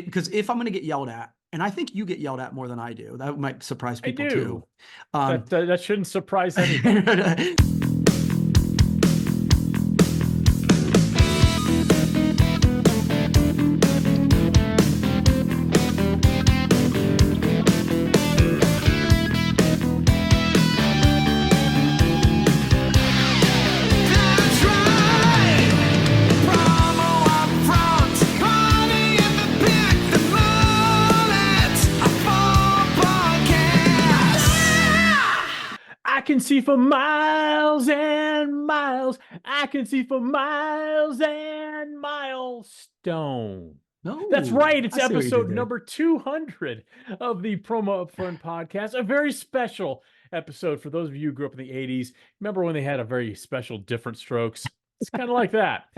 because if I'm going to get yelled at, and I think you get yelled at more than I do, that might surprise I people do. too. That shouldn't surprise anybody. I can see for miles and miles. I can see for miles and Milestone. No, That's right. It's I see what you did episode there. number 200 of the Promo Upfront podcast. A very special episode for those of you who grew up in the 80s. Remember when they had a very special Different Strokes? It's kind of like that.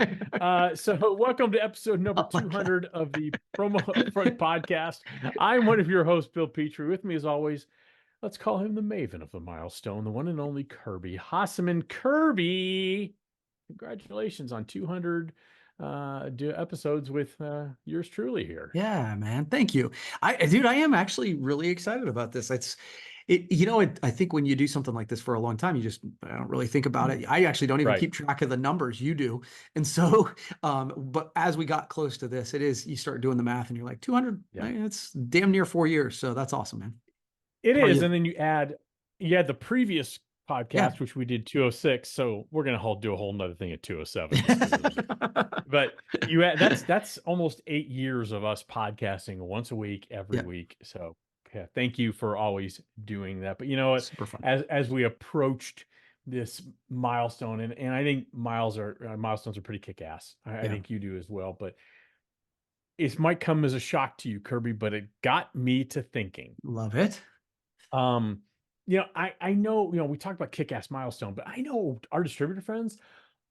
So welcome to episode number 200 of the Promo Upfront podcast. I'm one of your hosts, Bill Petrie. With me as always, let's call him the maven of the Milestone, the one and only Kirby Hasseman. Kirby, congratulations on 200 episodes with yours truly here. Yeah, man. Thank you. I am actually really excited about this. I think when you do something like this for a long time, I don't really think about it. I actually don't even keep track of the numbers. You do. And so, but as we got close to this, you start doing the math and you're like 200, it's damn near 4 years. So that's awesome, man. It is. And then you add the previous podcast, which we did 206. So we're going to do a whole nother thing at 207. But that's almost 8 years of us podcasting once a week, every week. So thank you for always doing that. But you know what, super fun. As we approached this milestone, and I think milestones are pretty kick-ass. I think you do as well, but it might come as a shock to you, Kirby, but it got me to thinking. Love it. I know, we talked about kick-ass milestone, but I know our distributor friends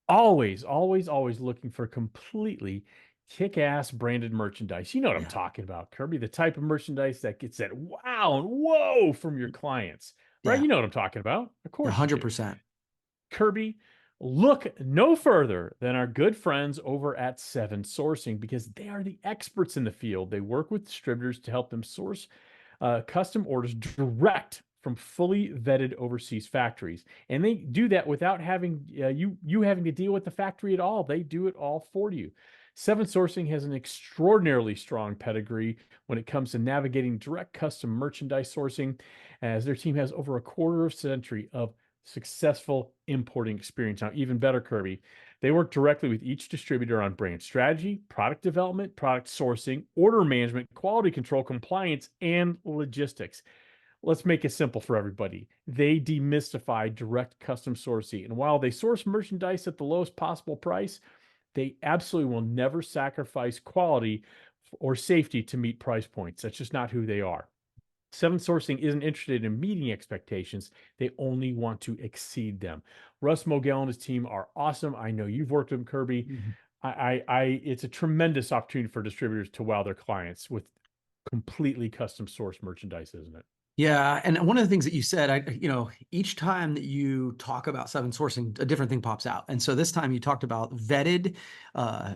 always looking for completely kick-ass branded merchandise. You know what I'm talking about, Kirby, the type of merchandise that gets that wow and whoa from your clients, right? You know what I'm talking about. Of course. 100%. Kirby, look no further than our good friends over at 7 Sourcing, because they are the experts in the field. They work with distributors to help them source custom orders direct from fully vetted overseas factories. And they do that without having you having to deal with the factory at all. They do it all for you. 7 Sourcing has an extraordinarily strong pedigree when it comes to navigating direct custom merchandise sourcing, as their team has over a quarter century of successful importing experience. Now, even better, Kirby, they work directly with each distributor on brand strategy, product development, product sourcing, order management, quality control, compliance, and logistics. Let's make it simple for everybody. They demystify direct custom sourcing. And while they source merchandise at the lowest possible price, they absolutely will never sacrifice quality or safety to meet price points. That's just not who they are. 7 Sourcing isn't interested in meeting expectations. They only want to exceed them. Russ Mogel and his team are awesome. I know you've worked with them, Kirby. Mm-hmm. It's a tremendous opportunity for distributors to wow their clients with completely custom sourced merchandise, isn't it? Yeah. And one of the things that you said, each time that you talk about 7 Sourcing, a different thing pops out. And so this time you talked about vetted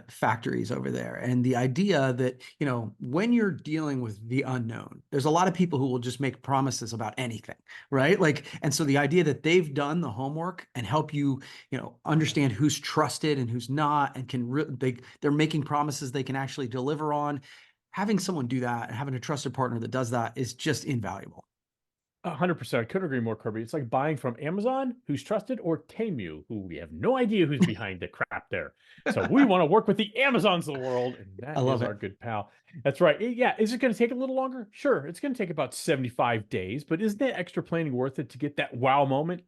factories over there. And the idea that, when you're dealing with the unknown, there's a lot of people who will just make promises about anything, right? And so the idea that they've done the homework and help you, understand who's trusted and who's not, and they're making promises they can actually deliver on. Having someone do that and having a trusted partner that does that is just invaluable. 100%. I couldn't agree more, Kirby. It's like buying from Amazon, who's trusted, or Temu, who we have no idea who's behind the crap there. So we want to work with the Amazons of the world, and that is our good pal. That's right. Yeah. Is it going to take a little longer? Sure. It's going to take about 75 days, but isn't that extra planning worth it to get that wow moment?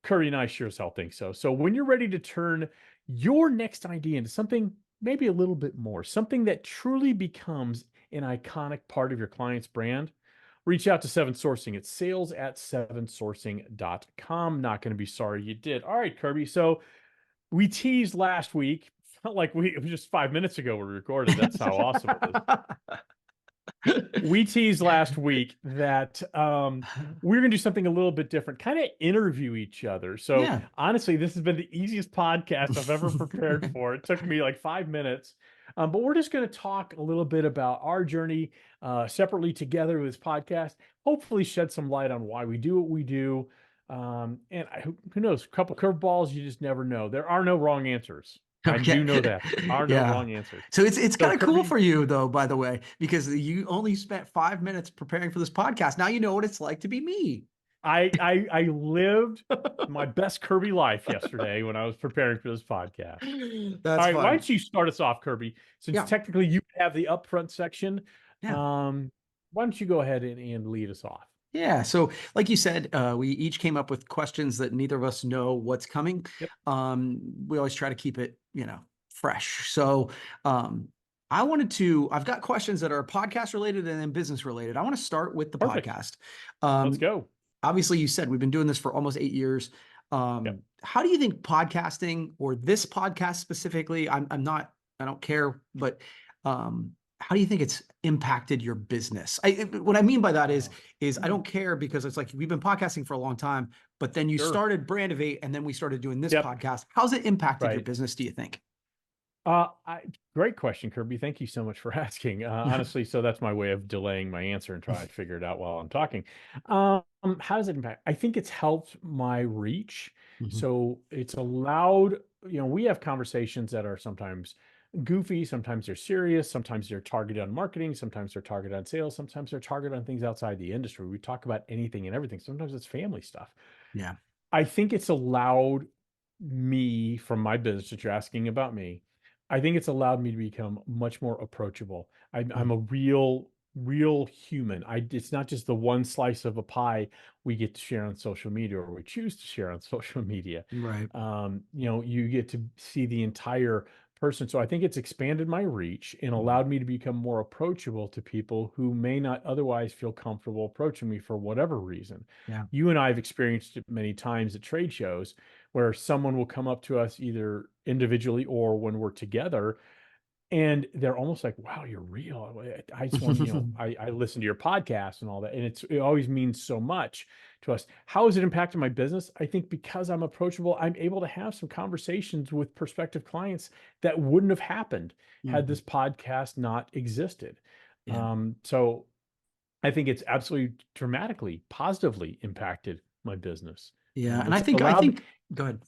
Kirby and I sure as hell think so. So when you're ready to turn your next idea into something maybe a little bit more, something that truly becomes an iconic part of your client's brand, reach out to 7 Sourcing. It's sales@7sourcing.com. Not going to be sorry you did. All right, Kirby. So we teased last week. Felt like it was just 5 minutes ago we recorded. That's how awesome it was. We teased last week that we're going to do something a little bit different, kind of interview each other. So honestly, this has been the easiest podcast I've ever prepared for. It took me like 5 minutes. But we're just going to talk a little bit about our journey separately together with this podcast. Hopefully, shed some light on why we do what we do. Who knows? A couple curveballs, you just never know. There are no wrong answers. I do know Okay. that. There are no Yeah. wrong answers. So it's So, kind of cool Kirby, for you though, by the way, because you only spent 5 minutes preparing for this podcast. Now you know what it's like to be me. I lived my best Kirby life yesterday when I was preparing for this podcast. All That's right, why fun. don't you start us off, Kirby? Since Yeah. technically you have the upfront section, Yeah. why don't you go ahead and lead us off? Yeah. So, like you said, we each came up with questions that neither of us know what's coming. Yep. We always try to keep it, fresh. So, I've got questions that are podcast related and then business related. I want to start with the Perfect. podcast. Let's Um, go. Obviously, you said we've been doing this for almost 8 years. Yep. How do you think podcasting, or this podcast specifically, I'm not, I don't care, but how do you think it's impacted your business? What I mean by that is I don't care, because it's like we've been podcasting for a long time, but then you Sure. started Brand of Eight and then we started doing this Yep. podcast. How's it impacted your Right. business, do you think? Great question, Kirby. Thank you so much for asking. Honestly, so that's my way of delaying my answer and trying to figure it out while I'm talking. How does it impact? I think it's helped my reach. Mhm. So it's allowed, we have conversations that are sometimes goofy, sometimes they're serious, sometimes they're targeted on marketing, sometimes they're targeted on sales, sometimes they're targeted on things outside the industry. We talk about anything and everything. Sometimes it's family stuff. Yeah. I think it's allowed me, from my business that you're asking about me, I think it's allowed me to become much more approachable. I'm Mm. a real human. It's not just the one slice of a pie we get to share on social media, or we choose to share on social media. Right. You get to see the entire person. So I think it's expanded my reach and Mhm. allowed me to become more approachable to people who may not otherwise feel comfortable approaching me for whatever reason. Yeah. You and I have experienced it many times at trade shows where someone will come up to us either individually or when we're together, and they're almost like, wow, you're real. I just want, I listen to your podcast and all that. And it always means so much to us. How has it impacted my business? I think because I'm approachable, I'm able to have some conversations with prospective clients that wouldn't have happened had Mhm. this podcast not existed. Yeah. So I think it's absolutely dramatically, positively impacted my business. Yeah. And I It's think, I allowed, think, go ahead.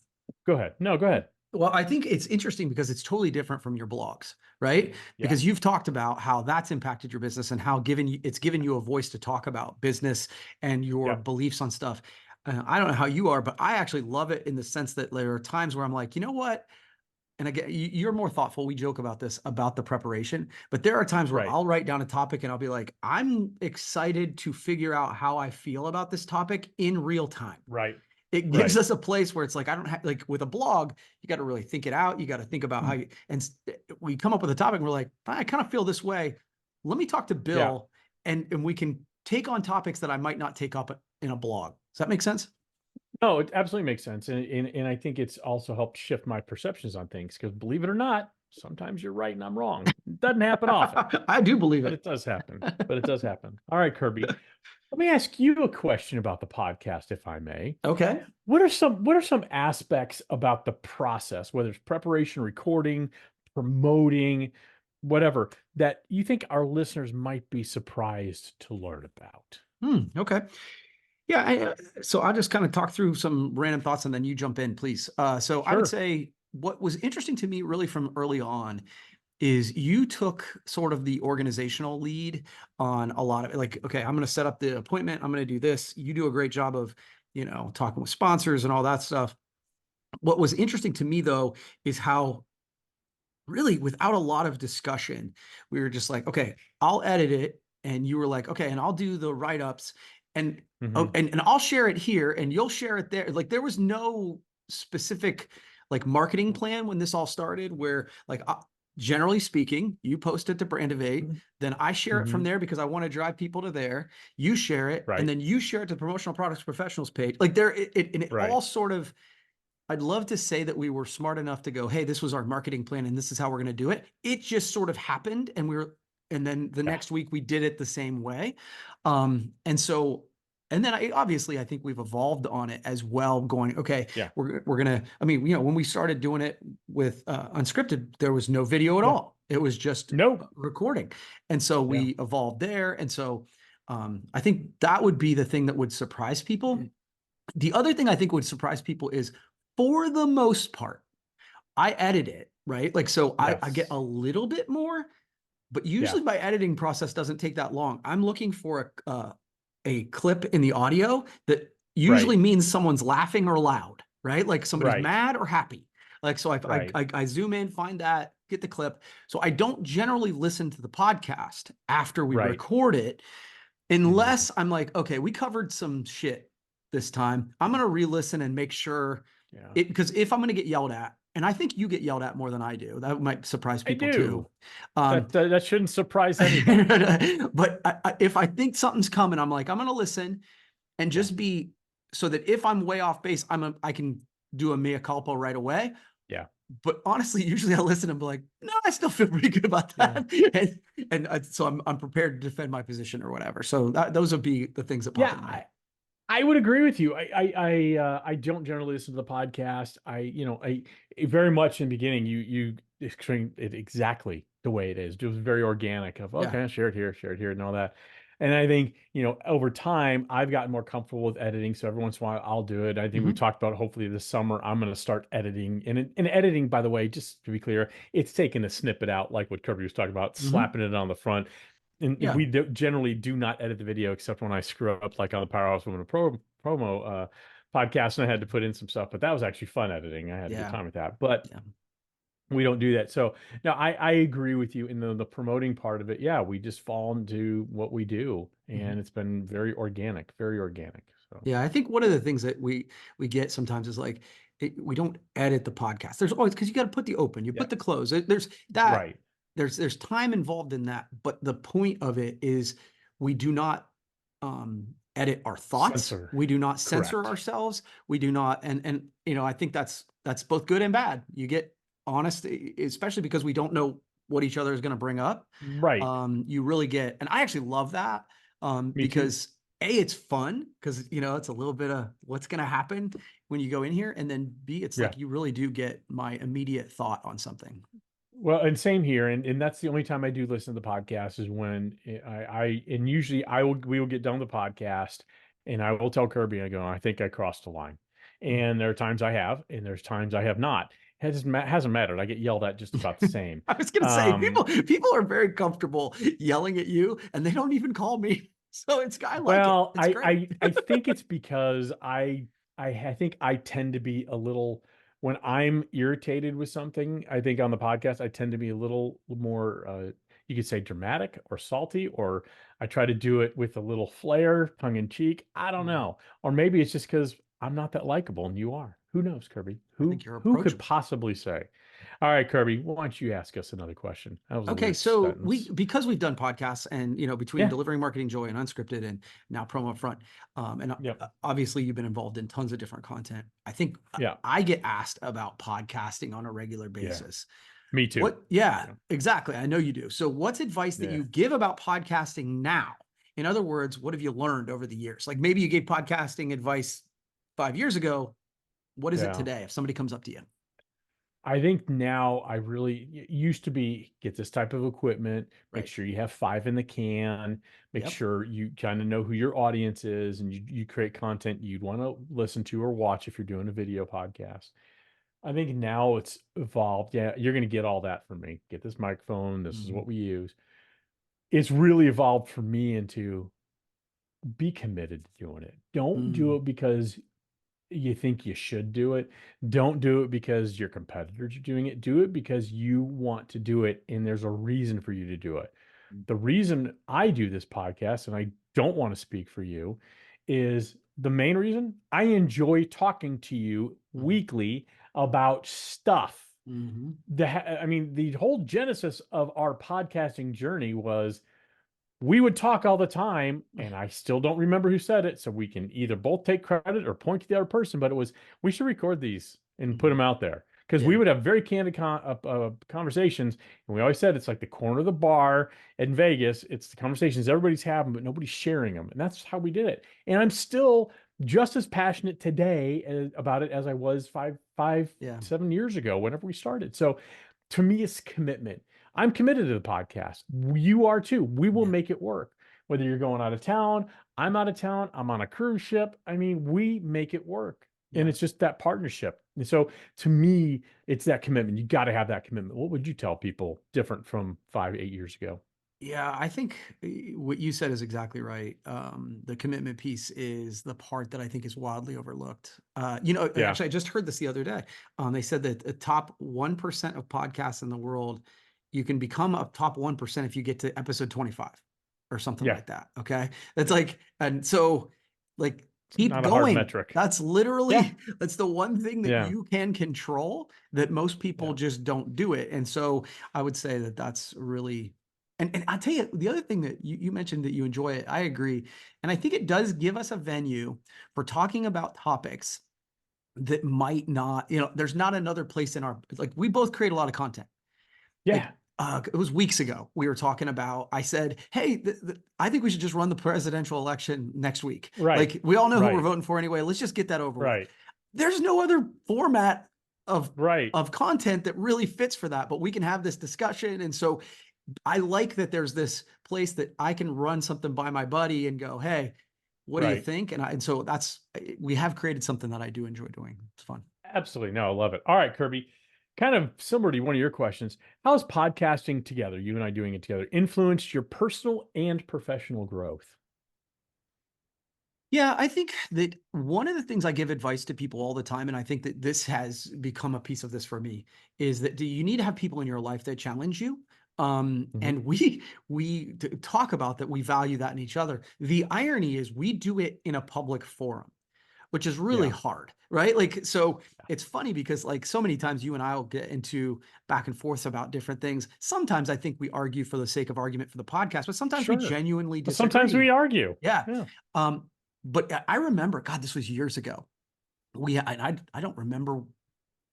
go ahead. No, go ahead. Well, I think it's interesting because it's totally different from your blogs, right? Yeah. Because you've talked about how that's impacted your business and how it's given you a voice to talk about business and your Yeah. beliefs on stuff. I don't know how you are, but I actually love it in the sense that there are times where I'm like, you know what? And again, you're more thoughtful. We joke about this, about the preparation, but there are times where Right. I'll write down a topic and I'll be like, I'm excited to figure out how I feel about this topic in real time. Right. It gives Right. us a place where it's like, I don't have, like with a blog, you got to really think it out. You got to think about how you, and we come up with a topic and we're like, I kind of feel this way. Let me talk to Yeah. Bill, and we can take on topics that I might not take up in a blog. Does that make sense? No, it absolutely makes sense. And I think it's also helped shift my perceptions on things because, believe it or not, sometimes you're right and I'm wrong. It doesn't happen often, I do believe but it. it does happen. But it does happen. All right, Kirby. Let me ask you a question about the podcast, if I may. Okay. What are some aspects about the process, whether it's preparation, recording, promoting, whatever, that you think our listeners might be surprised to learn about? Okay. Yeah. So I'll just kind of talk through some random thoughts and then you jump in, please. So I would Sure. say what was interesting to me really from early on is you took sort of the organizational lead on a lot of, like, okay, I'm going to set up the appointment. I'm going to do this. You do a great job of, talking with sponsors and all that stuff. What was interesting to me though, is how really without a lot of discussion, we were just like, okay, I'll edit it. And you were like, okay, and I'll do the write-ups and, oh, Hmm. and I'll share it here and you'll share it there. Like there was no specific like marketing plan when this all started where like, generally speaking, you post it to Brand of Eight, then I share it from Hmm. there because I want to drive people to there. You share it, and Right. then you share it to the promotional products professionals page. Like there, and it Right. all sort of, I'd love to say that we were smart enough to go, hey, this was our marketing plan and this is how we're going to do it. It just sort of happened, and then the Yeah. next week we did it the same way. And so, and then obviously I think we've evolved on it as well, going, okay, Yeah. we're gonna, I mean, when we started doing it with unscripted, there was no video at Yeah. all. It was just Nope. recording. And so Yeah. we evolved there. And so I think that would be the thing that would surprise people. The other thing I think would surprise people is, for the most part, I edit it, right? Like, so I get Yes. a little bit more, but Yeah. usually my editing process doesn't take that long. I'm looking for a clip in the audio that usually Right. means someone's laughing or loud, right? Like somebody's Right. mad or happy. Like, so Right. I zoom in, find that, get the clip. So I don't generally listen to the podcast after we Right. record it, Mhm. unless I'm like, okay, we covered some shit this time. I'm going to re-listen and make sure Yeah. it, because if I'm going to get yelled at, and I think you get yelled at more than I do, that might surprise I people too. do. That shouldn't surprise anybody. But if I think something's coming, I'm like, I'm going to listen and Yeah. just be, so that if I'm way off base, I can do a mea culpa right away. Yeah. But honestly, usually I listen and be like, no, I still feel pretty good about Yeah. that. So I'm prepared to defend my position or whatever. So those would be the things that pop Yeah. into my head. I would agree with you. I don't generally listen to the podcast. I very much in the beginning you explained it exactly the way it is. It was very organic of, Yeah. okay, share it here and all that. And I think, over time I've gotten more comfortable with editing. So every once in a while I'll do it. I think we Mhm. talked about, hopefully this summer I'm going to start editing. And editing, by the way, just to be clear, it's taking a snippet out, like what Kirby was talking about, Mhm. slapping it on the front. And Yeah. we generally do not edit the video except when I screw up, like on the Powerhouse Women promo podcast, and I had to put in some stuff. But that was actually fun editing. I had a good Yeah. time with that. But Yeah. we don't do that. So no, I agree with you in the promoting part of it. Yeah, we just fall into what we do, Mhm. and it's been very organic, very organic. So Yeah, I think one of the things that we get sometimes is like, we don't edit the podcast. There's always, because you got to put the open, you yeah, put the close. There's that. right. There's time involved in that, but the point of it is we do not edit our thoughts. Censor, We do not censor correct. ourselves. We do not, and I think that's both good and bad. You get honest, especially because we don't know what each other is going to bring up. Right. You really get, and I actually love that, Me too. because it's fun, because it's a little bit of what's going to happen when you go in here, and then B, it's Yeah. like you really do get my immediate thought on something. Well, and same here, and that's the only time I do listen to the podcast is when and usually we will get done with the podcast, and I will tell Kirby, I go, I think I crossed the line, and there are times I have, and there's times I have not. It hasn't mattered. I get yelled at just about the same. I was gonna say, Um, people are very comfortable yelling at you, and they don't even call me. So I like it. Well, It's great. I think it's because I think I tend to be a little, when I'm irritated with something, I think on the podcast I tend to be a little more you could say dramatic or salty, or I try to do it with a little flair, tongue in cheek. I don't Mm, know. Or maybe it's just because I'm not that likable and you are. Who knows, Kirby? I Who think you're who could approachable. possibly say? All right, Kirby, why don't you ask us another question? That was a Okay, weird so sentence. because we've done podcasts, and between Yeah. delivering marketing joy and unscripted, and now promo front, and Yep. obviously you've been involved in tons of different content. I think Yeah. I get asked about podcasting on a regular Yeah. basis. Me too. What? Yeah, Yeah. exactly. I know you do. So what's advice that Yeah. you give about podcasting now? In other words, what have you learned over the years? Like, maybe you gave podcasting advice 5 years ago. What is it Yeah. today if somebody comes up to you? I think now I really used to be, get this type of equipment, make Right. sure you have five in the can, make Yep. sure you kind of know who your audience is, and you create content you'd want to listen to or watch if you're doing a video podcast. I think now it's evolved. Yeah, you're going to get all that from me. Get this microphone. This is Mhm. what we use. It's really evolved for me into, be committed to doing it. Don't do Mm, it because you think you should do it. Don't do it because your competitors are doing it. Do it because you want to do it and there's a reason for you to do it. mm, The reason I do this podcast, and I don't want to speak for you, is the main reason I enjoy talking to you mhm, weekly about stuff. mhm. I mean, the whole genesis of our podcasting journey was, we would talk all the time, and I still don't remember who said it, so we can either both take credit or point to the other person, but it was, we should record these and put Mhm. them out there, because we Yeah. would have very candid conversations, and we always said it's like the corner of the bar in Vegas. It's the conversations everybody's having, but nobody's sharing them, and that's how we did it. And I'm still just as passionate today about it as I was five, Yeah. 7 years ago, whenever we started. So to me, it's commitment. I'm committed to the podcast. You are too. We will Yeah. make it work. Whether you're going out of town, I'm out of town, I'm on a cruise ship. I mean, we make it work. And Yeah. it's just that partnership. And so to me, it's that commitment. You got to have that commitment. What would you tell people different from 5, 8 years ago? Yeah, I think what you said is exactly right. The commitment piece is the part that I think is wildly overlooked. Yeah. Actually, I just heard this the other day. They said that the top 1% of podcasts in the world, you can become a top 1% if you get to episode 25 or something Yeah. like that. Okay. That's like, and so like, It's keep not a hard going. metric. That's Yeah. literally, that's the one thing that Yeah. you can control that most people Yeah. just don't do it. And so I would say that that's really, and I'll tell you, the other thing that you mentioned that you enjoy it, I agree. And I think it does give us a venue for talking about topics that might not, there's not another place in our, like we both create a lot of content. Like Yeah. it was weeks ago, we were talking about, I said, hey, I think we should just run the presidential election next week. Right. Like we all know who we're Right. voting for anyway. Let's just get that over with. Right. There's no other format of Right. of content that really fits for that, but we can have this discussion. And so I like that there's this place that I can run something by my buddy and go, hey, what do you Right. think? And so we have created something that I do enjoy doing. It's fun. Absolutely. No, I love it. All right, Kirby. Kind of similar to one of your questions. How has podcasting together, you and I doing it together, influenced your personal and professional growth? Yeah, I think that one of the things I give advice to people all the time, and I think that this has become a piece of this for me, is that do you need to have people in your life that challenge you? Hmm. And we talk about that. We value that in each other. The irony is we do it in a public forum, which is really Yeah. hard, right? Like, so it's funny because like so many times you and I will get into back and forth about different things. Sometimes I think we argue for the sake of argument for the podcast, but sometimes we Sure. genuinely Well, sometimes we disagree. argue. Yeah. Yeah. Um, but I remember, God, this was years ago. I don't remember.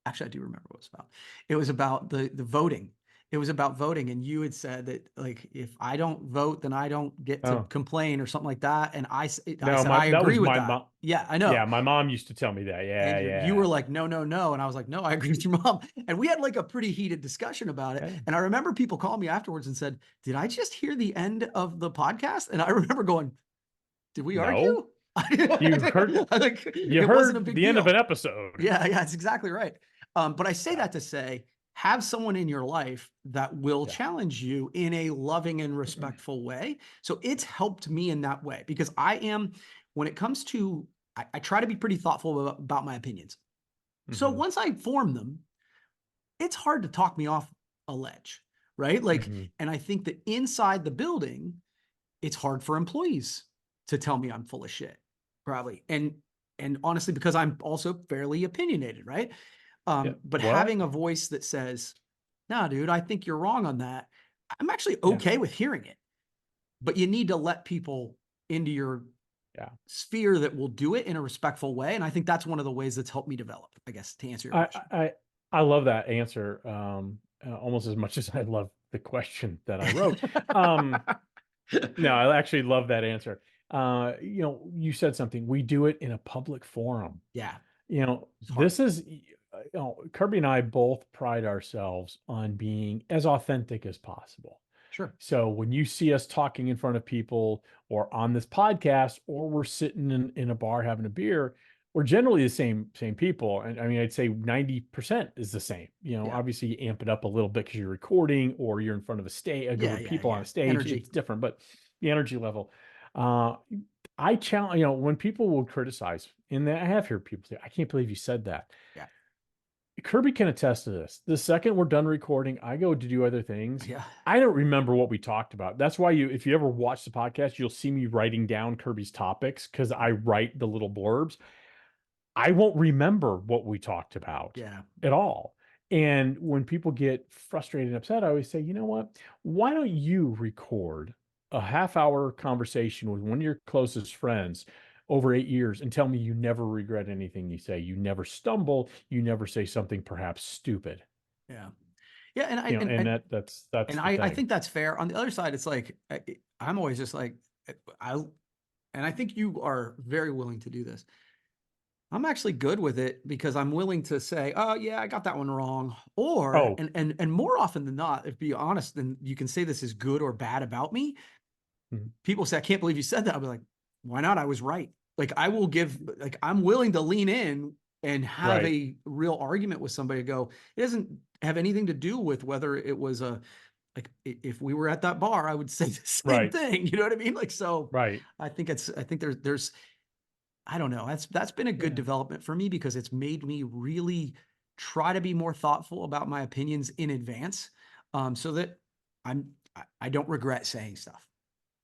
Actually, I do remember what it was about. It was about the voting. It was about voting, and you had said that like if I don't vote, then I don't get to Oh, complain or something like that. And I no, said I that agree was with my that. mom. Yeah, I Yeah, know. my mom used to tell me that. And Yeah, you were yeah. like, no, no, no. And I was like, no, I agree with your mom. And we had like a pretty heated discussion about it. Okay. And I remember people calling me afterwards and said, did I just hear the end of the podcast? And I remember going, did we No, argue? you heard Like, you it wasn't a heard big the end of an deal. episode. Yeah, yeah, it's exactly right. But I say Yeah. that to say, have someone in your life that will Yeah. challenge you in a loving and respectful way. So it's helped me in that way because when it comes to, I try to be pretty thoughtful about my opinions. So Hmm. once I form them, it's hard to talk me off a ledge, right? Like, Hmm. and I think that inside the building, it's hard for employees to tell me I'm full of shit, probably. And honestly, because I'm also fairly opinionated, right? Yeah. But What? having a voice that says, "Nah, dude, I think you're wrong on that," I'm actually Yeah. okay with hearing it. But you need to let people into your Yeah. sphere that will do it in a respectful way, and I think that's one of the ways that's helped me develop. I guess to answer your I question. I I love that answer, almost as much as I love the question that I wrote. Um, no, I actually love that answer. You said something. We do it in a public forum. Yeah, it's hard. This is, Kirby and I both pride ourselves on being as authentic as possible. Sure. So when you see us talking in front of people or on this podcast, or we're sitting in a bar having a beer, we're generally the same people. And I mean, I'd say 90% is the same. Yeah. Obviously you amp it up a little bit because you're recording or you're in front of a group Yeah, of yeah, people on yeah. a stage. Energy. It's different, but the energy level. Uh, I challenge, when people will criticize, and I have heard people say, I can't believe you said that. Yeah. Kirby can attest to this. The second we're done recording, I go to do other things. Yeah. I don't remember what we talked about. That's why if you ever watch the podcast, you'll see me writing down Kirby's topics because I write the little blurbs. I won't remember what we talked about Yeah. at all. And when people get frustrated and upset, I always say, you know what? Why don't you record a half-hour conversation with one of your closest friends over 8 years and tell me you never regret anything you say? You never stumble. You never say something perhaps stupid. Yeah. Yeah. And I And that's and the I thing. think that's fair. On the other side, it's like I'm always just like I and I think you are very willing to do this. I'm actually good with it because I'm willing to say, "Oh, yeah, I got that one wrong." Or Oh, and more often than not, if be honest, then you can say this is good or bad about me. mhm, People say, "I can't believe you said that." I'll be like, "Why not? I was right." Like I will give like I'm willing to lean in and have right, a real argument with somebody to go, it doesn't have anything to do with whether it was a like if we were at that bar, I would say the same right, thing. You know what I mean? Like so right. I think there's I don't know. That's been a good Yeah. development for me because it's made me really try to be more thoughtful about my opinions in advance, so that I don't regret saying stuff.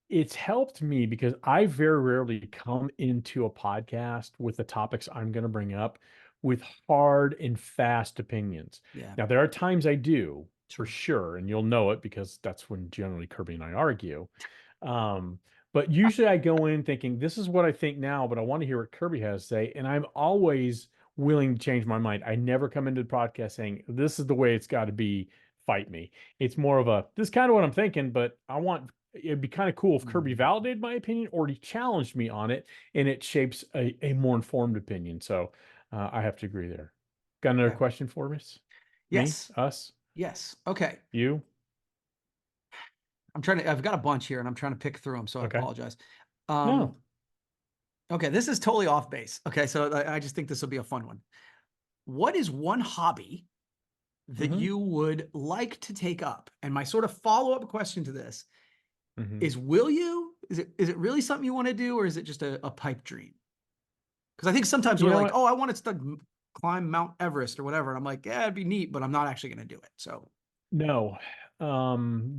It's helped me because I very rarely come into a podcast with the topics I'm going to bring up with hard and fast opinions. Yeah, Now, there are times I do for sure. sure, and you'll know it because that's when generally Kirby and I argue. Um, but usually I go in thinking, this is what I think now, but I want to hear what Kirby has to say. And I'm always willing to change my mind. I never come into the podcast saying, this is the way it's got to be. Fight me. It's more of a, this is kind of what I'm thinking, but I want it'd be kind of cool if Kirby Mm, validated my opinion or he challenged me on it and it shapes a more informed opinion. So I have to agree there. Got another okay. question for us? Me? Yes. Us? Yes. Okay. You? I've got a bunch here and I'm trying to pick through them, so I Okay. apologize. Um, No. okay, this is totally off base. Okay, so I just think this will be a fun one. What is one hobby that Hmm. you would like to take up? And my sort of follow-up question to this Hmm. is will you? Is it really something you want to do, or is it just a pipe dream? Because I think sometimes You we're know like, what? oh, I want to climb Mount Everest or whatever. And I'm like, yeah, it'd be neat, but I'm not actually going to do it. So No.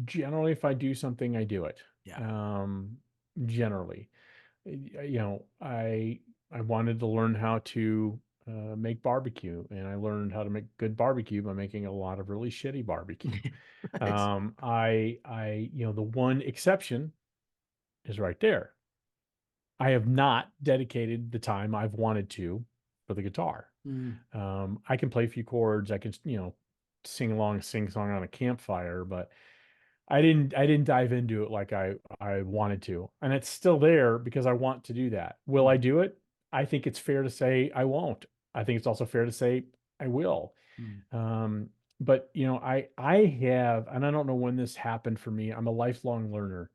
Generally, if I do something, I do it. yeah. Um, generally. You know, I wanted to learn how to make barbecue, and I learned how to make good barbecue by making a lot of really shitty barbecue. Nice. You know, the one exception is right there. I have not dedicated the time I've wanted to for the guitar. Mm, I can play a few chords. I can, you know, sing song on a campfire, but I didn't dive into it like I wanted to. And it's still there because I want to do that. Will I mm, do it? I think it's fair to say I won't. I think it's also fair to say I will. mm, Um, but you know, I have, and I don't know when this happened for me. I'm a lifelong learner,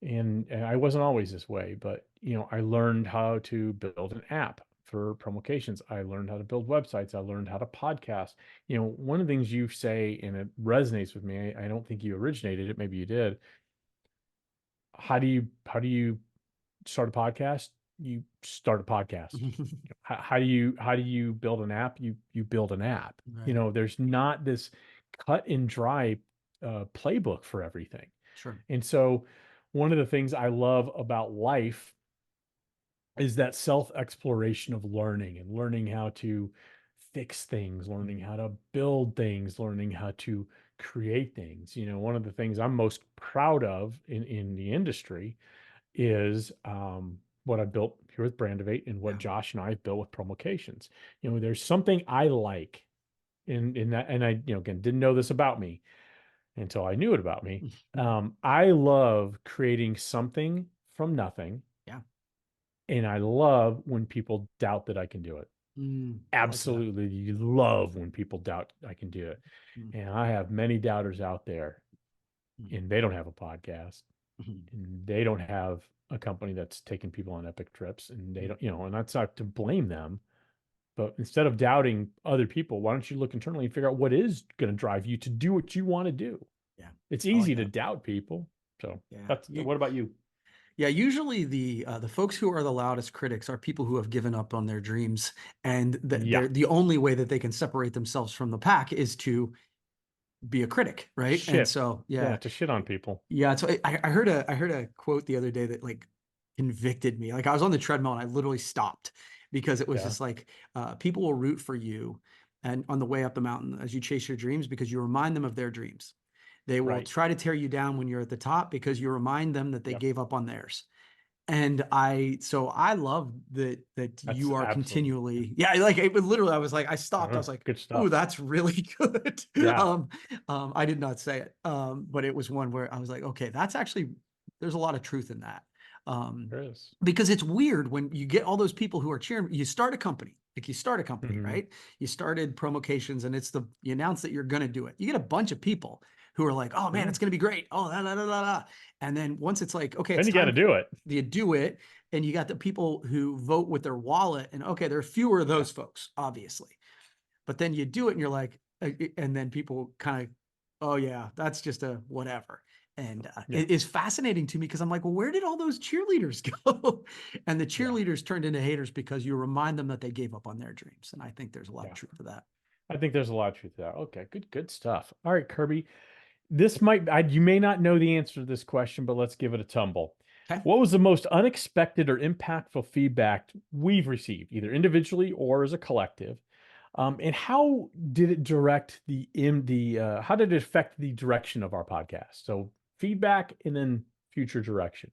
and I wasn't always this way, but you know, I learned how to build an app for promotions. I learned how to build websites. I learned how to podcast. You know, one of the things you say, and it resonates with me, I don't think you originated it, maybe you did. How do you start a podcast? You start a podcast. How do you build an app? You build an app. You right. know, there's not this cut and dry playbook for everything. Sure. And so one of the things I love about life is that self-exploration of learning and learning how to fix things, learning Mm, how to build things, learning how to create things. You know, one of the things I'm most proud of in the industry is what I built here with Brandivate and what yeah. Josh and I have built with Promocations. You know, there's something I like in that, and I, you know, again, didn't know this about me until I knew it about me. I love creating something from nothing, Yeah. and I love when people doubt that I can do it. I like that. Absolutely love when people doubt I can do it. Mm, And I have many doubters out there, mm, and they don't have a podcast, mm, and they don't have a company that's taking people on epic trips, and they mm, don't, you know, and that's not to blame them. But instead of doubting other people, why don't you look internally and figure out what is going to drive you to do what you want to do? yeah. It's I like easy to that. doubt people. So Yeah. that's what about you? Yeah, usually the folks who are the loudest critics are people who have given up on their dreams, and Yeah. they're the only way that they can separate themselves from the pack is to be a critic, right? And Shit. so, Yeah. yeah, To shit on people. yeah. So I heard a quote the other day that like convicted me. Like I was on the treadmill and I literally stopped because it was Yeah. just like people will root for you and on the way up the mountain as you chase your dreams because you remind them of their dreams. They will Right. try to tear you down when you're at the top because you remind them that they Yep. gave up on theirs. And I love that That's you are absolutely. continually, yeah, like it would literally, I was like, I stopped. I was like, Good "Ooh, stuff. that's really good." Yeah. I did not say it, but it was one where I was like, okay, that's actually there's a lot of truth in that. There is. Because it's weird when you get all those people who are cheering. You start a company, Mhm. right? You started Promocations, and you announce that you're going to do it. You get a bunch of people who are like, "Oh man, Yeah. it's going to be great." Oh, la, la, la, la, la. And then once it's like, okay, Then it's you got to time, do it. you do it, and you got the people who vote with their wallet, and okay, there are fewer of Yeah. those folks, obviously. But then you do it, and you're like, and then people kind of, oh yeah, that's just a whatever. And Yeah. it is fascinating to me because I'm like, well, where did all those cheerleaders go? And the Yeah. cheerleaders turned into haters because you remind them that they gave up on their dreams. And I think there's a lot of Yeah. truth to that. I think there's a lot of truth to that. Okay. Good stuff. All right, Kirby. You may not know the answer to this question, but let's give it a tumble. Okay. What was the most unexpected or impactful feedback we've received, either individually or as a collective? And how did it how did it affect the direction of our podcast? So feedback and then future direction.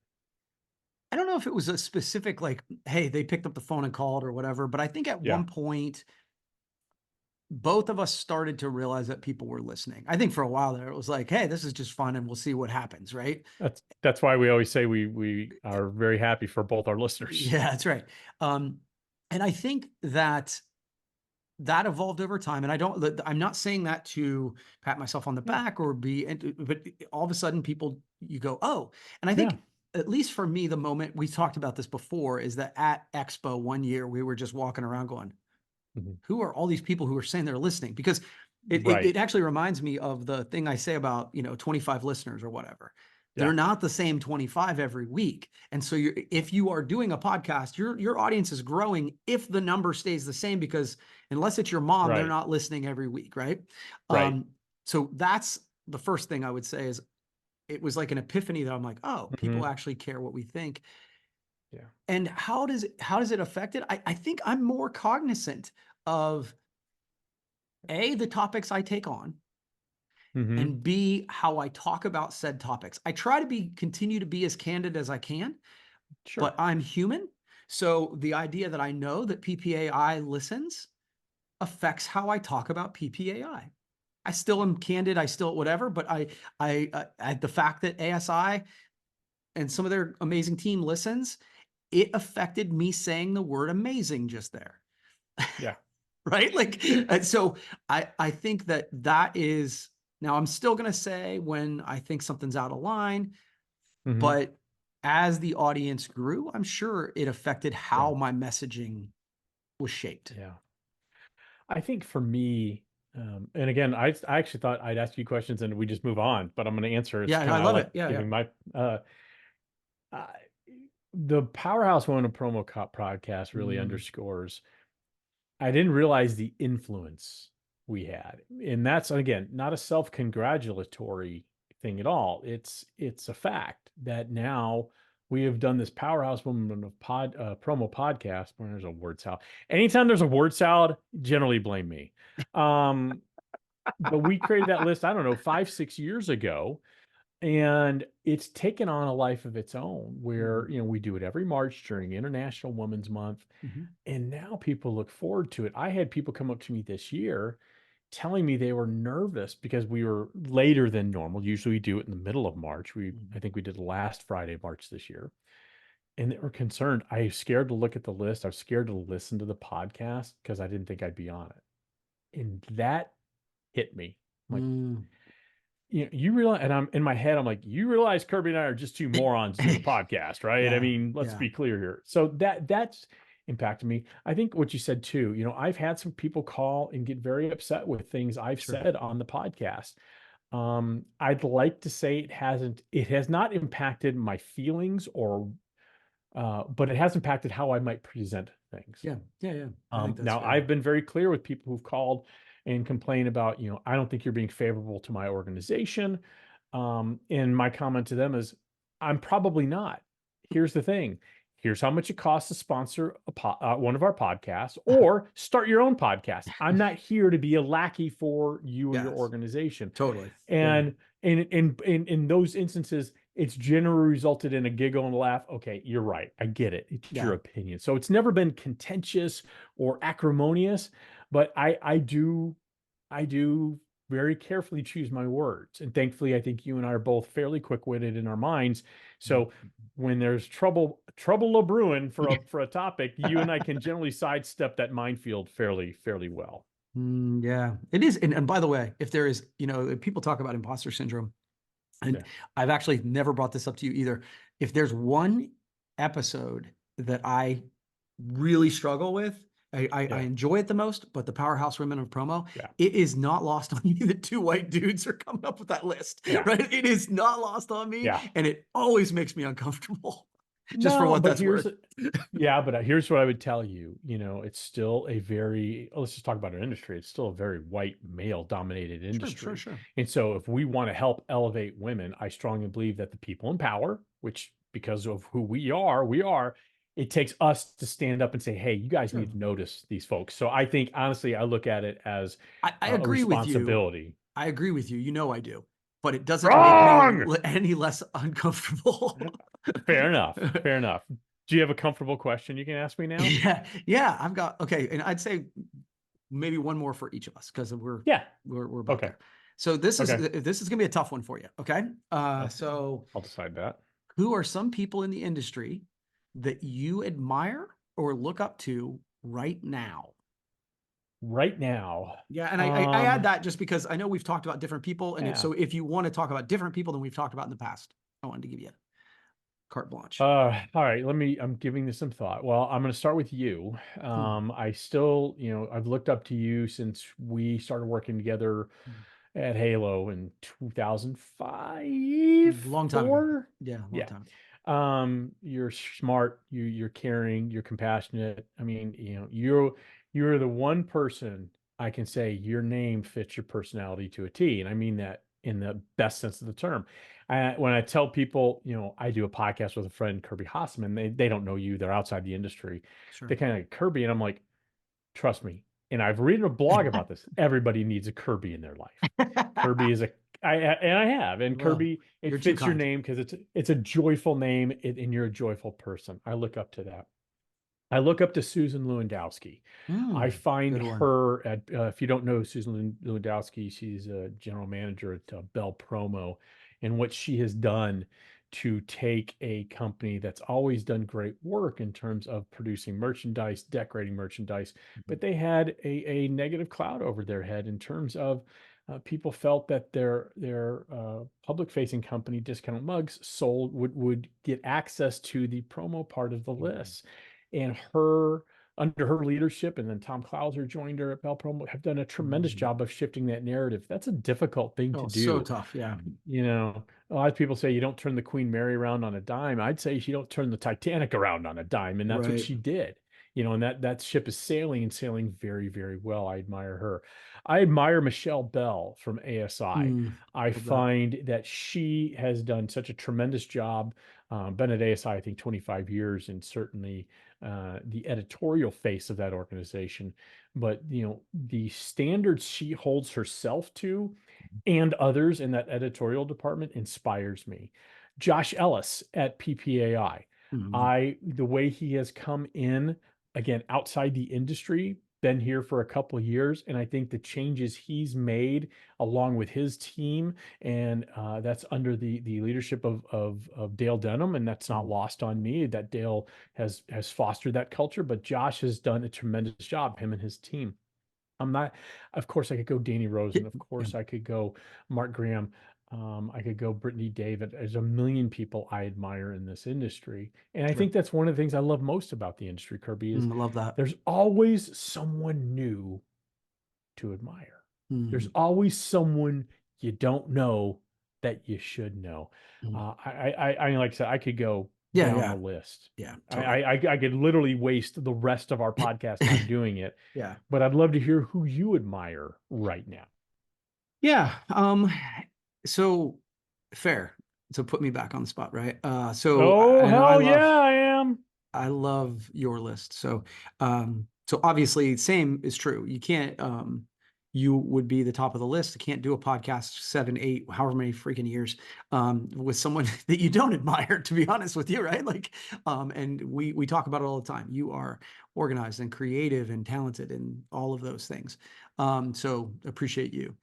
I don't know if it was a specific, like, hey, they picked up the phone and called or whatever, but I think at Yeah. one point, both of us started to realize that people were listening. I think for a while there, it was like, hey, this is just fun and we'll see what happens, right? That's why we always say we are very happy for both our listeners. Yeah, that's right. Um, and I think that evolved over time. And I'm not saying that to pat myself on the Yeah. back or but all of a sudden you go, oh, and I Yeah. think at least for me, the moment we talked about this before is that at Expo one year, we were just walking around going, Mhm. who are all these people who are saying they're listening? Because Right. it actually reminds me of the thing I say about, 25 listeners or whatever. They're Yeah. not the same 25 every week. And so if you are doing a podcast, your audience is growing if the number stays the same, because unless it's your mom, they're Right. not listening every week, right? Right. So that's the first thing I would say is it was like an epiphany that I'm like, oh, people Mhm. actually care what we think. Yeah. And how does it affect it? I think I'm more cognizant of A, the topics I take on, Mhm. and B, how I talk about said topics. I try to continue to be as candid as I can, but Sure. I'm human. So the idea that I know that PPAI listens affects how I talk about PPAI. I still am candid, I still whatever, but the fact that ASI and some of their amazing team listens, it affected me saying the word amazing just there. Yeah. Right? Like, so I think that is, now I'm still going to say when I think something's out of line, Mhm. but as the audience grew, I'm sure it affected Yeah. how my messaging was shaped. Yeah. I think for me, and again, I actually thought I'd ask you questions and we just move on, but I'm going to answer. It's Yeah, kind I of I love like it. Yeah, yeah. giving my uh, the Powerhouse Woman of podcast really Mm, underscores. I didn't realize the influence we had, and that's again not a self-congratulatory thing at all. It's a fact that now we have done this Powerhouse Woman of promo podcast. When there's a word salad, anytime there's a word salad, generally blame me. Um, but we created that list, I don't know, 5, 6 years ago, and it's taken on a life of its own where, mhm, we do it every March during International Women's Month. mhm, And now people look forward to it. I had people come up to me this year telling me they were nervous because we were later than normal. Usually we do it in the middle of March. I mhm. think we did last Friday, March this year. And they were concerned. I was scared to look at the list. I was scared to listen to the podcast because I didn't think I'd be on it. And that hit me. I'm like, Mm. you realize, and I'm in my head, I'm like, you realize Kirby and I are just two morons doing a podcast, right? I Yeah, mean, let's yeah, be clear here. So that's impacted me. I think what you said too, I've had some people call and get very upset with things I've sure. said on the podcast. I'd like to say it has not impacted my feelings but it has impacted how I might present things. Yeah, yeah, yeah. I think that's Now, fair. I've been very clear with people who've called and complained about, I don't think you're being favorable to my organization. And my comment to them is, I'm probably not. Here's the thing. Here's how much it costs to sponsor one of our podcasts or start your own podcast. I'm not here to be a lackey for you or your Yes, organization. totally. Yeah. And in those instances, it's generally resulted in a giggle and a laugh. Okay, you're right. I get it. It's Yeah. your opinion. So it's never been contentious or acrimonious, but I do very carefully choose my words. And thankfully, I think you and I are both fairly quick-witted in our minds. Mhm. So when there's trouble a brewing for a topic, you and I can generally sidestep that minefield fairly well. Yeah, it is. And by the way, if there is, people talk about imposter syndrome, and Yeah. I've actually never brought this up to you either. If there's one episode that I really struggle with, I Yeah. enjoy it the most, but the Powerhouse Women of Promo, Yeah. it is not lost on me that two white dudes are coming up with that list, Yeah. right? It is not lost on me, Yeah. and it always makes me uncomfortable, just for No, what but that's worth. here's what I would tell you. It's still a very, let's just talk about our industry. It's still a very white male dominated Sure, sure, industry. sure. And so if we want to help elevate women, I strongly believe that the people in power, which because of who we are, it takes us to stand up and say, hey, you guys Sure. need to notice these folks. So I think honestly, I look at it as I a agree with you. responsibility. I agree with you. I do, but it doesn't make me Wrong. any less uncomfortable. Fair enough. Fair enough. Do you have a comfortable question you can ask me now? Yeah, yeah. I've got okay, and I'd say maybe one more for each of us because Yeah. we're about Okay. there. So Okay. this is gonna be a tough one for you. Okay. Okay. So I'll decide that. who are some people in the industry that you admire or look up to right now? Right now, Yeah, and I add that just because I know we've talked about different people, and yeah. so if you want to talk about different people than we've talked about in the past, I wanted to give you carte blanche. All right, I'm giving this some thought. Well, I'm going to start with you. Hmm. I still, I've looked up to you since we started working together at Halo in 2005, Long time ago. 4. Yeah, long Yeah. time. You're smart, you're caring, you're compassionate. I mean, you're the one person I can say your name fits your personality to a T, and I mean that in the best sense of the term. When I tell people, I do a podcast with a friend, Kirby Hasseman, they don't know you, they're outside the industry. They Sure. kind of like Kirby, and I'm like, trust me. And I've written a blog about this. Everybody needs a Kirby in their life. Kirby is I have, and Well, Kirby, it you're too fits your kind. name because it's a joyful name, and you're a joyful person. I look up to that. I look up to Susan Lewandowski. I find Good one. her at, if you don't know Susan Lewandowski, she's a general manager at Bell Promo, and what she has done to take a company that's always done great work in terms of producing merchandise, decorating merchandise, but they had a negative cloud over their head in terms of people felt that their public facing company Discount Mugs sold would get access to the promo part of the Mhm. list, and her under her leadership, and then Tom Clouser joined her at Bell Promo, have done a tremendous Mhm. job of shifting that narrative. That's a difficult thing to Oh, so do. tough. Yeah. A lot of people say you don't turn the Queen Mary around on a dime. I'd say you don't turn the Titanic around on a dime, and that's what Right. she did. And that ship is sailing and sailing very well. I admire her. I admire Michelle Bell from ASI. I Love that. find that she has done such a tremendous job. Been at ASI, I think, 25 years, and certainly the editorial face of that organization. But the standards she holds herself to and others in that editorial department inspires me. Josh Ellis at PPAI. Mhm. The way he has come in again outside the industry, been here for a couple of years, and I think the changes he's made along with his team, and that's under the leadership of Dale Denham, and that's not Mhm. lost on me that Dale has fostered that culture, but Josh has done a tremendous job, him and his team. I'm not, of course, I could go Danny Yeah. Rosen. Of Yeah. course, I could go Mark Graham. I could go Brittany David. There's a million people I admire in this industry. And I Sure. think that's one of the things I love most about the industry, Kirby, is I love that. there's always someone new to admire. There's Mhm. always someone you don't know that you should know. Mhm. Like I said, I could go Yeah. down the Yeah. list. Yeah. I, Totally. I, I could literally waste the rest of our podcast time doing it, Yeah. but I'd love to hear who you admire right now. Yeah. So fair. So put me back on the spot, right? Oh, And hell yeah, I am. I love your list. So obviously same is true. You can't, you would be the top of the list. You can't do a podcast 7, 8, however many freaking years, with someone that you don't admire, to be honest with you. Right. And we talk about it all the time. You are organized and creative and talented and all of those things. So appreciate you.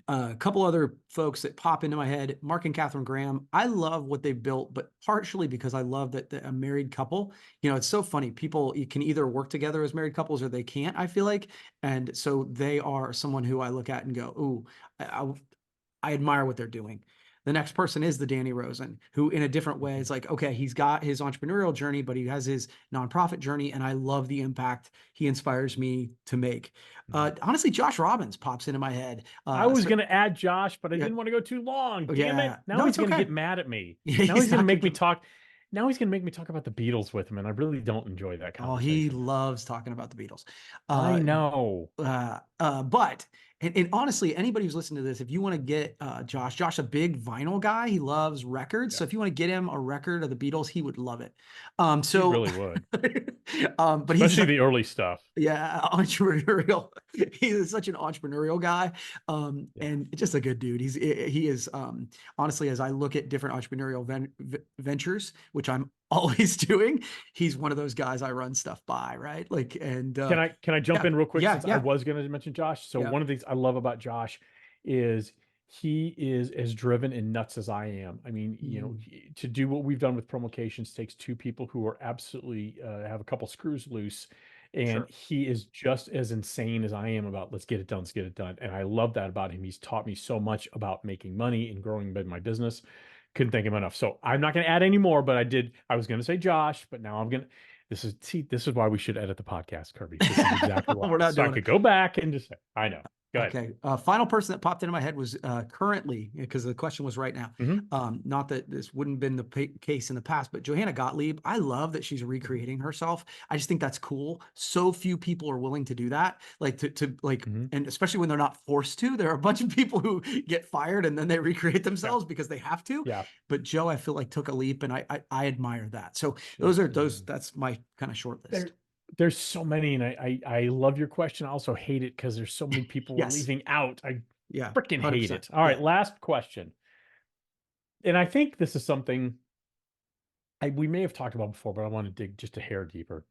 A couple other folks that pop into my head, Mark and Catherine Graham. I love what they've built, but partially because I love that a married couple, it's so funny. People you can either work together as married couples or they can't, I feel like. And so they are someone who I look at and go, ooh, I, I admire what they're doing. The next person is the Danny Rosen, who in a different way is like, okay, he's got his entrepreneurial journey, but he has his nonprofit journey. And I love the impact he inspires me to make. Mhm. Honestly, Josh Robbins pops into my head. I was going to add Josh, but I Yeah, didn't want to go too long. Damn it. yeah. Now No, he's it's going to okay. get mad at me. Yeah, Now he's he's going to not make me gonna. talk. Now he's going to make me talk about the Beatles with him, and I really don't enjoy that Oh, he conversation. loves talking about the Beatles. I Uh, know. but and honestly, anybody who's listening to this, if you want to get Josh, a big vinyl guy, he loves records. Yeah, So if you want to get him a record of the Beatles, he would love it. he So, really would, but he's especially the early stuff. yeah, entrepreneurial. He is such an entrepreneurial guy, Yeah. and just a good dude. He is honestly, as I look at different entrepreneurial ventures, which I'm always doing, he's one of those guys I run stuff by, right? Like, and Can I jump yeah, in real quick yeah, since I yeah, was going to mention Josh? So yeah. one of the things I love about Josh is he is as driven and nuts as I am. I mean, Mm, to do what we've done with Promocations takes two people who are absolutely have a couple screws loose, and sure. he is just as insane as I am about let's get it done, let's get it done. And I love that about him. He's taught me so much about making money and growing my business. Couldn't thank him enough. So I'm not going to add any more, but I was going to say Josh, but now I'm going to. This is why we should edit the podcast, Kirby. This is exactly why. We're not So I doing it. could go back and just say, I know. Go ahead. Okay. Final person that popped into my head was currently, because the question was right now. Hmm. Not that this wouldn't have been the case in the past, but Johanna Gottlieb, I love that she's Hmm. recreating herself. I just think that's cool. So few people are willing to do that. Like to like, Hmm. and especially when they're not forced to. There are a bunch of people who get fired and then they recreate Yeah. themselves because they have to. Yeah. But Joe, I feel like took a leap, and I admire that. So She's, that's my kind of short there, list. there's so many, and I love your question. I also hate it because there's so many people we're Yes. leaving out. I Yeah. freaking hate 100%. it. All right, Yeah. last question. And I think this is something we may have talked about before, but I want to dig just a hair deeper.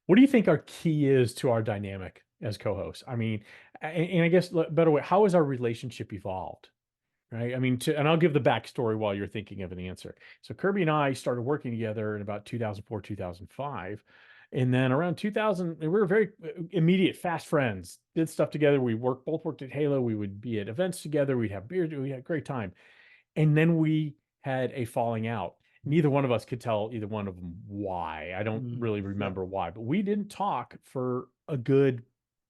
What do you think our key is to our dynamic as co-hosts? I mean, and I guess better way, how has our relationship evolved? Right. I mean, and I'll give the backstory while you're thinking of an answer. So Kirby and I started working together in about 2004, 2005. And then around 2000, we were very immediate, fast friends, did stuff together. Both worked at Halo. We would be at events together. We'd have beer. We had a great time. And then we had a falling out. Neither one of us could tell either one of them why. I don't Mm, really yep. remember why, but we didn't talk for a good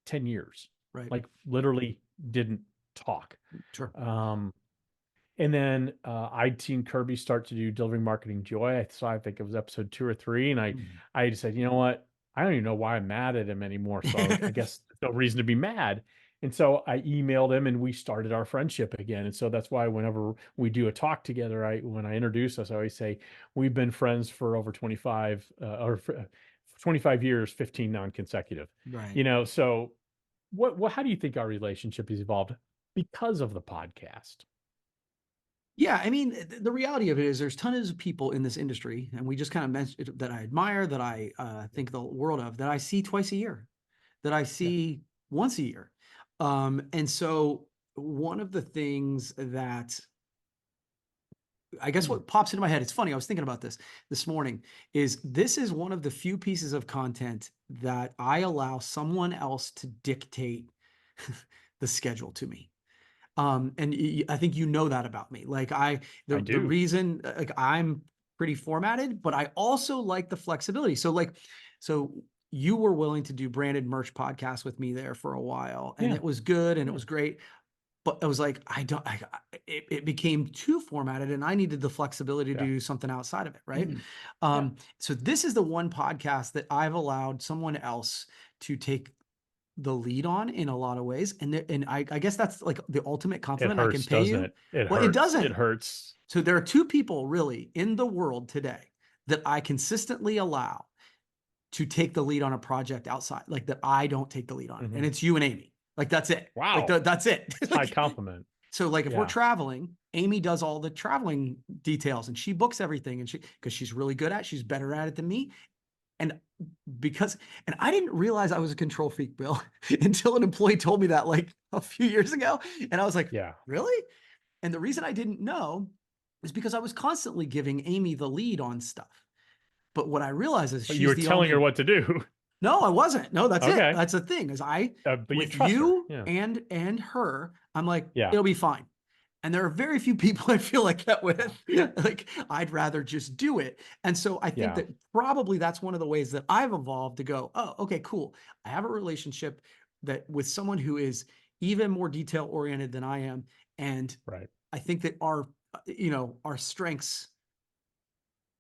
10 years. Right. Like literally didn't talk. Sure. Um, and then I'd seen Kirby start to do Delivering Marketing Joy. I think it was episode 2 or 3. And Mm. I just said, you know what? I don't even know why I'm mad at him anymore. So I guess there's no reason to be mad. And so I emailed him and we started our friendship again. And so that's why whenever we do a talk together, when I introduce us, I always say, we've been friends for over 25 years, 15 non-consecutive. Right. So how do you think our relationship has evolved because of the podcast? Yeah, I mean, the reality of it is there's tons of people in this industry, and we just kind of mentioned that I admire, that I think the world of, that I see twice a year, that I Yeah. see once a year. And so one of the things that I guess what pops into my head, it's funny, I was thinking about this morning, this is one of the few pieces of content that I allow someone else to dictate the schedule to me. And I think you know that about me. Like I the do. reason, like I'm pretty formatted, but I also like the flexibility. So you were willing to do branded merch podcasts with me there for a while, and Yeah. it was good and it Yeah. was great. But I was like, it became too formatted, and I needed the flexibility to Yeah. do something outside of it, right? Mhm. Yeah. So this is the one podcast that I've allowed someone else to take the lead on in a lot of ways. And I guess that's like the ultimate It compliment I can hurts, pay doesn't you. it? It Well, it hurts. It doesn't. hurts. So there are two people really in the world today that I consistently allow to take the lead on a project outside, like that I don't take the lead on it. And Mhm. it's you and Amy. Like that's it. Like Wow. that's it. That's high Like compliment. so like if we're Yeah. traveling, Amy does all the traveling details and she books everything, and because she's really good at it, she's better at it than me. And and I didn't realize I was a control freak, Bill, until an employee told me that like a few years ago. And I was like, Yeah. really? And the reason I didn't know is because I was constantly giving Amy the lead on stuff. But what I realize is But you she's were the telling her only. what to do. No, I wasn't. No, that's it. Okay. That's the thing is But you with trust her. you Yeah. and her, I'm like, Yeah. it'll be fine. And there are very few people I feel like that with. Like, I'd rather just do it. And so I think Yeah. that probably that's one of the ways that I've evolved to go, oh, okay, cool. I have a relationship that with someone who is even more detail oriented than I am. And Right. I think that our strengths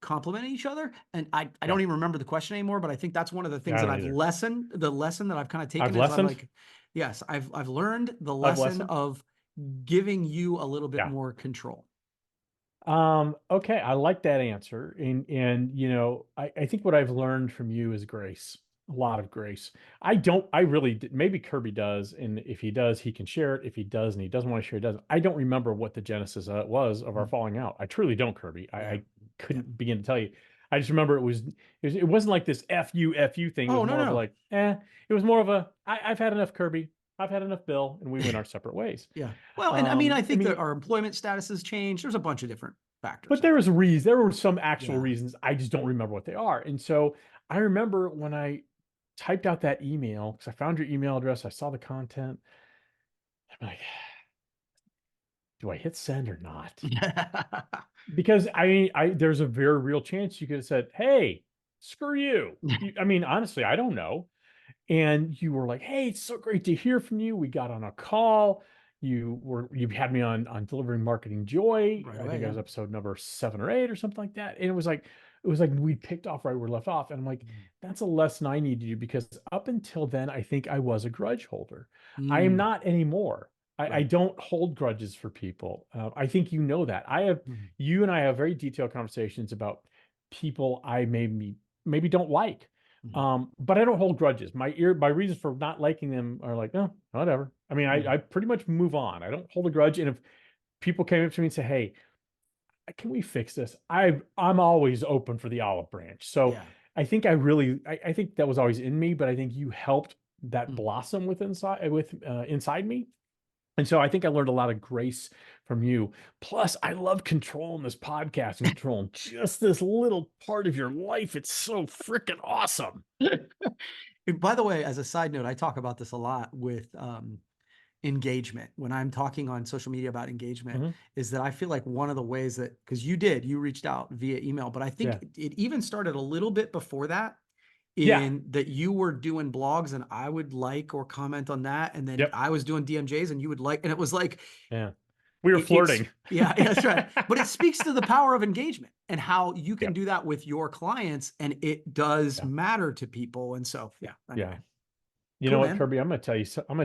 complement each other. And I Yeah. don't even remember the question anymore, but I think that's one of the Yeah, things I that don't I've either. lessened. The lesson that I've kind of I've taken is I'm lessened. like, yes, I've learned the I've lesson lessened. of giving you a little bit Yeah. more control. Okay, I like that answer. And I think what I've learned from you is grace. A lot of grace. I really maybe Kirby does, and if he does, he can share it. If he does and he doesn't want to share, he doesn't. I don't remember what the genesis was of our Mm. falling out. I truly don't, Kirby. Yeah. I Yeah. couldn't begin to tell you. I just remember it wasn't like this fu thing. It was Oh, no, more of no. like, it was more of I've had enough, Kirby. I've had enough, Bill, and we went our separate ways. Yeah. Well, and I mean, I I think that mean, our employment status has changed. There's a bunch of different factors, but I there think. was a reason. There were some actual Yeah. reasons. I just don't remember what they are. And so I remember when I typed out that email because I found your email address. I saw the content. I'm like, do I hit send or not? Because there's a very real chance you could have said, "Hey, screw you." I mean, honestly, I don't know. And you were like, "Hey, it's so great to hear from you." We got on a call. You had me on delivering marketing joy. Right I away. think it Yeah. was episode number 7 or 8 or something like that. And it was like we picked off right where we left off. And I'm like, that's a lesson I need to do because up until then, I think I was a grudge holder. I am Mm, not anymore. I right. don't hold grudges for people. I think you know that. Mhm. You and I have very detailed conversations about people I maybe don't like. Mhm. But I don't hold grudges. My reasons for not liking them are like, no, whatever. I mean, I Mhm. pretty much move on. I don't hold a grudge. And if people came up to me and say, "Hey, can we fix this?" I'm always open for the olive branch. So Yeah. I think that was always in me, but I think you helped that Mm. blossom inside me. And so I think I learned a lot of grace from you. Plus, I love controlling this podcast and controlling just this little part of your life. It's so freaking awesome. And by the way, as a side note, I talk about this a lot with engagement when I'm talking on social media about engagement, Mhm. is that I feel like one of the ways that, because you reached out via email, but I think Yeah. it even started a little bit before that, Yeah. in that you were doing blogs and I would like or comment on that. And then Yep. I was doing DMJs and you would like, and it was like, Yeah. We were it's, flirting. yeah, yeah, that's right. But it speaks to the power of engagement and how you can Yep. do that with your clients and it does Yeah. matter to people. And so, yeah, Yeah. anyway, You cool, know what, man. Kirby? I'm gonna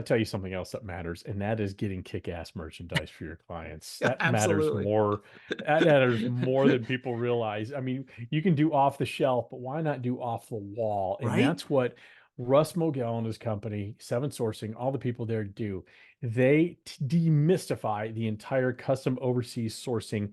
tell you something else that matters, and that is getting kick-ass merchandise for your clients. Yeah, That matters absolutely. more. That matters more than people realize. I mean, you can do off the shelf, but why not do off the wall? And Right? that's what Russ Mogel and his company, Seven Sourcing, all the people there do. They demystify the entire custom overseas sourcing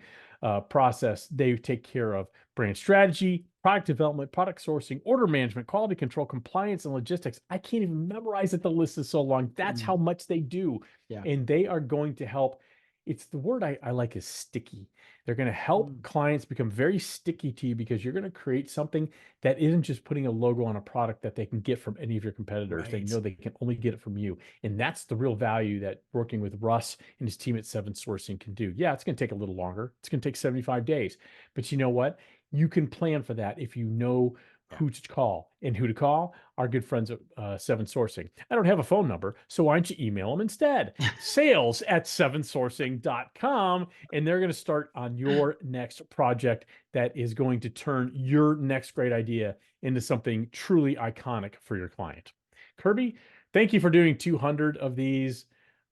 process. They take care of brand strategy, product development, product sourcing, order management, quality control, compliance, and logistics. I can't even memorize it. The list is so long. That's Mm, how much they do. yeah. And they are going to help. It's the word I like is sticky. They're going to help Mm, clients become very sticky to you because you're going to create something that isn't just putting a logo on a product that they can get from any of your competitors. They right. know they can only get it from you. And that's the real value that working with Russ and his team at Seven Sourcing can do. Yeah, it's going to take a little longer. It's going to take 75 days. But you know what? You can plan for that if you know Yeah. who to call. And who to call? Our good friends at Seven Sourcing. I don't have a phone number, so why don't you email them instead? sales@sevensourcing.com. And they're going to start on your next project that is going to turn your next great idea into something truly iconic for your client. Kirby, thank you for doing 200 of these.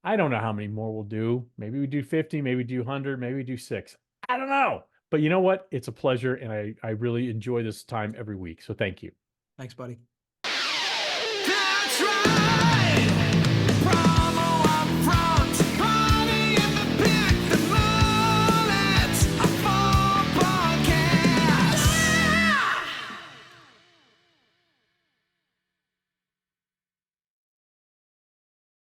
I don't know how many more we'll do. Maybe we do 50, maybe we do 100, maybe we do 6. I don't know. But you know what? It's a pleasure, and I really enjoy this time every week. So thank you. Thanks, buddy. That's right.